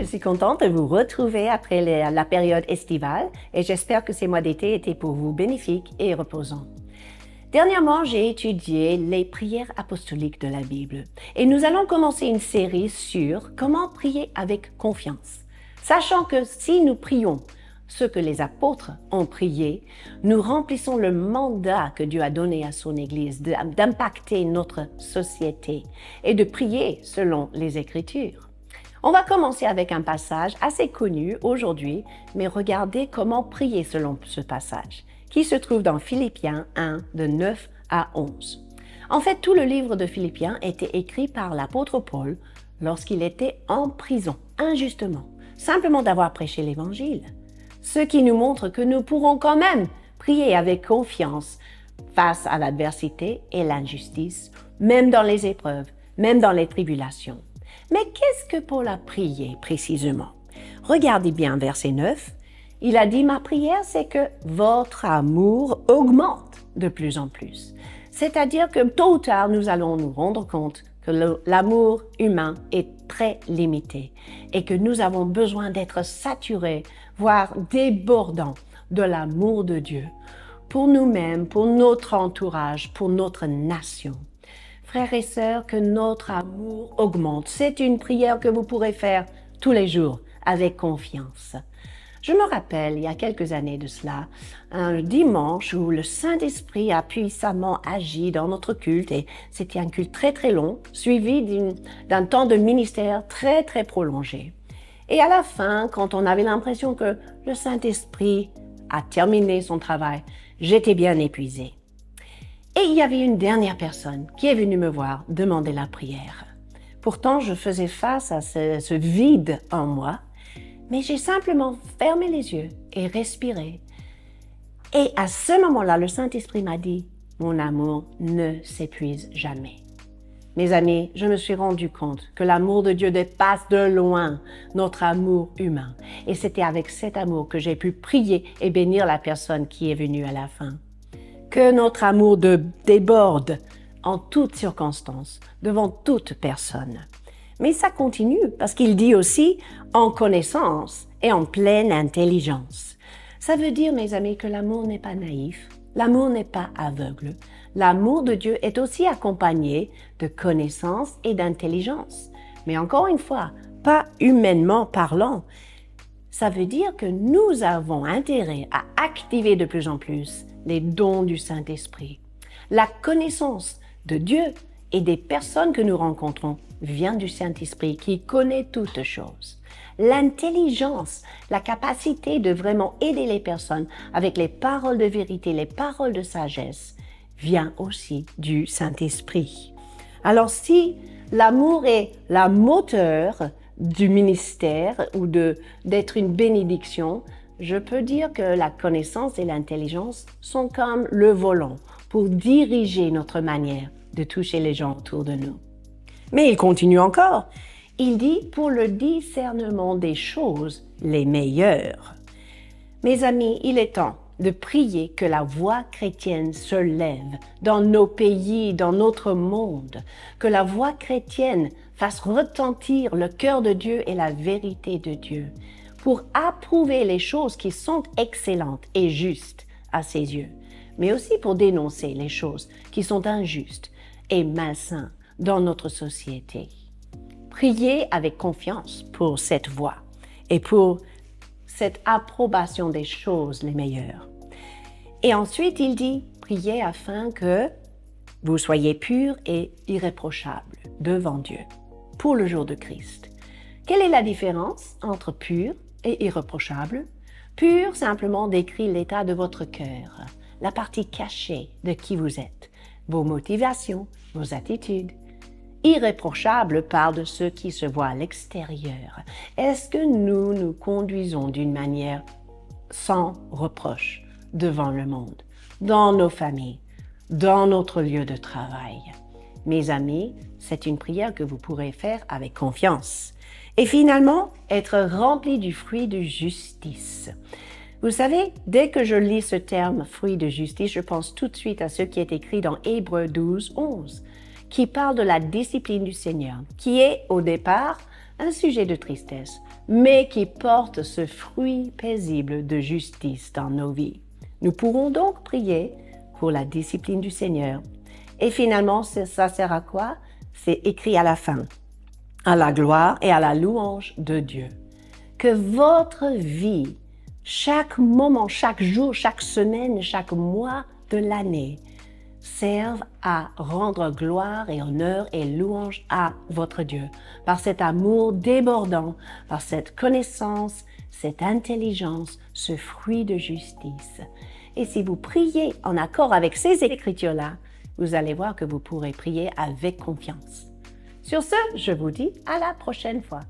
suis contente de vous retrouver après la période estivale et j'espère que ces mois d'été étaient pour vous bénéfiques et reposants. Dernièrement, j'ai étudié les prières apostoliques de la Bible et nous allons commencer une série sur comment prier avec confiance. Sachant que si nous prions ce que les apôtres ont prié, nous remplissons le mandat que Dieu a donné à son Église d'impacter notre société et de prier selon les Écritures. On va commencer avec un passage assez connu aujourd'hui, mais regardez comment prier selon ce passage, qui se trouve dans Philippiens 1, de 9 à 11. En fait, tout le livre de Philippiens était écrit par l'apôtre Paul lorsqu'il était en prison, injustement, simplement d'avoir prêché l'Évangile. Ce qui nous montre que nous pourrons quand même prier avec confiance face à l'adversité et l'injustice, même dans les épreuves, même dans les tribulations. Mais qu'est-ce que Paul a prié précisément? Regardez bien verset 9. Il a dit, ma prière, c'est que votre amour augmente de plus en plus. C'est-à-dire que tôt ou tard, nous allons nous rendre compte que l'amour humain est très limité et que nous avons besoin d'être saturés, voire débordants de l'amour de Dieu pour nous-mêmes, pour notre entourage, pour notre nation. Frères et sœurs, que notre amour augmente. C'est une prière que vous pourrez faire tous les jours avec confiance. Je me rappelle, il y a quelques années de cela, un dimanche où le Saint-Esprit a puissamment agi dans notre culte et c'était un culte très très long, suivi d'un temps de ministère très très prolongé. Et à la fin, quand on avait l'impression que le Saint-Esprit a terminé son travail, j'étais bien épuisée. Et il y avait une dernière personne qui est venue me voir demander la prière. Pourtant, je faisais face à ce vide en moi, mais j'ai simplement fermé les yeux et respiré. Et à ce moment-là, le Saint-Esprit m'a dit, mon amour ne s'épuise jamais. Mes amis, je me suis rendu compte que l'amour de Dieu dépasse de loin notre amour humain. Et c'était avec cet amour que j'ai pu prier et bénir la personne qui est venue à la fin. Que notre amour déborde en toutes circonstances, devant toute personne. Mais ça continue parce qu'il dit aussi en connaissance et en pleine intelligence. Ça veut dire, mes amis, que l'amour n'est pas naïf, l'amour n'est pas aveugle. L'amour de Dieu est aussi accompagné de connaissance et d'intelligence. Mais encore une fois, pas humainement parlant. Ça veut dire que nous avons intérêt à activer de plus en plus les dons du Saint-Esprit. La connaissance de Dieu et des personnes que nous rencontrons vient du Saint-Esprit qui connaît toutes choses. L'intelligence, la capacité de vraiment aider les personnes avec les paroles de vérité, les paroles de sagesse, vient aussi du Saint-Esprit. Alors si l'amour est la moteur du ministère ou d'être une bénédiction, je peux dire que la connaissance et l'intelligence sont comme le volant pour diriger notre manière de toucher les gens autour de nous. Mais il continue encore. Il dit pour le discernement des choses les meilleures. Mes amis, il est temps de prier que la voix chrétienne se lève dans nos pays, dans notre monde, que la voix chrétienne fasse retentir le cœur de Dieu et la vérité de Dieu, pour approuver les choses qui sont excellentes et justes à ses yeux, mais aussi pour dénoncer les choses qui sont injustes et malsaines dans notre société. Priez avec confiance pour cette voix et pour cette approbation des choses les meilleures. Et ensuite, il dit, priez afin que vous soyez purs et irréprochables devant Dieu pour le jour de Christ. Quelle est la différence entre pur et irréprochable? Pur simplement décrit l'état de votre cœur, la partie cachée de qui vous êtes, vos motivations, vos attitudes. Irréprochable parle de ce qui se voit à l'extérieur. Est-ce que nous nous conduisons d'une manière sans reproche devant le monde, dans nos familles, dans notre lieu de travail? Mes amis, c'est une prière que vous pourrez faire avec confiance. Et finalement, être rempli du fruit de justice. Vous savez, dès que je lis ce terme « fruit de justice », je pense tout de suite à ce qui est écrit dans Hébreux 12, 11, qui parle de la discipline du Seigneur, qui est au départ un sujet de tristesse, mais qui portent ce fruit paisible de justice dans nos vies. Nous pourrons donc prier pour la discipline du Seigneur. Et finalement, ça sert à quoi? C'est écrit à la fin, à la gloire et à la louange de Dieu. Que votre vie, chaque moment, chaque jour, chaque semaine, chaque mois de l'année, serve à rendre gloire et honneur et louange à votre Dieu, par cet amour débordant, par cette connaissance, cette intelligence, ce fruit de justice. Et si vous priez en accord avec ces écritures-là, vous allez voir que vous pourrez prier avec confiance. Sur ce, je vous dis à la prochaine fois.